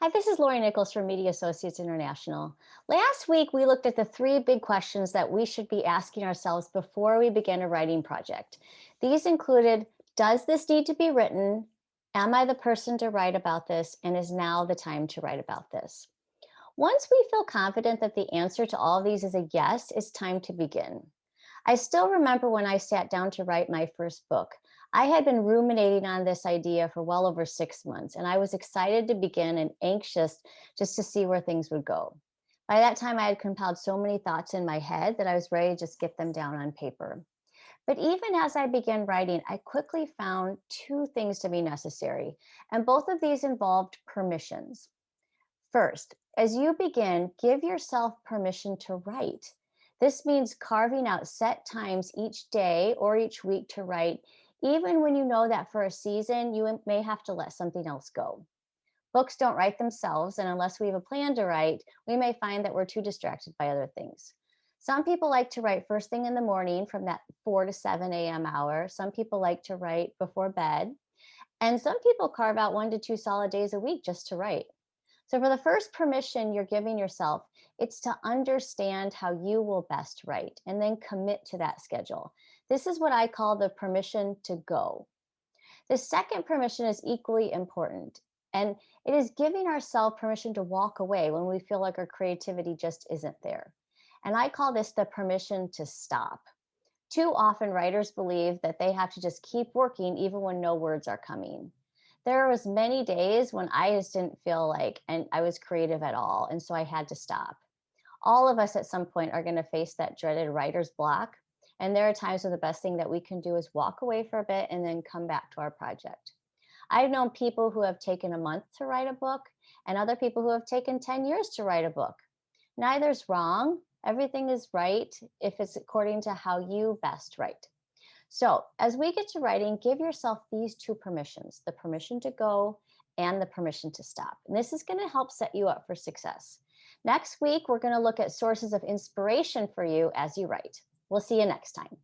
Hi, this is Lori Nichols from Media Associates International. Last week, we looked at the three big questions that we should be asking ourselves before we begin a writing project. These included, does this need to be written? Am I the person to write about this? And is now the time to write about this? Once we feel confident that the answer to all of these is a yes, it's time to begin. I still remember when I sat down to write my first book. I had been ruminating on this idea for well over 6 months, and I was excited to begin and anxious just to see where things would go. By that time, I had compiled so many thoughts in my head that I was ready to just get them down on paper. But even as I began writing, I quickly found two things to be necessary, and both of these involved permissions. First, as you begin, give yourself permission to write. This means carving out set times each day or each week to write, even when you know that for a season you may have to let something else go. Books don't write themselves, and unless we have a plan to write, we may find that we're too distracted by other things. Some people like to write first thing in the morning from that 4 to 7 a.m. hour. Some people like to write before bed. And some people carve out 1 to 2 solid days a week just to write. So, for the first permission you're giving yourself, it's to understand how you will best write and then commit to that schedule. This is what I call the permission to go. The second permission is equally important, and it is giving ourselves permission to walk away when we feel like our creativity just isn't there. And I call this the permission to stop. Too often, writers believe that they have to just keep working even when no words are coming. There was many days when I just didn't feel like and I was creative at all, and so I had to stop. All of us at some point are going to face that dreaded writer's block, and there are times when the best thing that we can do is walk away for a bit and then come back to our project. I've known people who have taken a month to write a book and other people who have taken 10 years to write a book. Neither's wrong. Everything is right if it's according to how you best write. So, as we get to writing, give yourself these two permissions, the permission to go and the permission to stop. And this is going to help set you up for success. Next week, we're going to look at sources of inspiration for you as you write. We'll see you next time.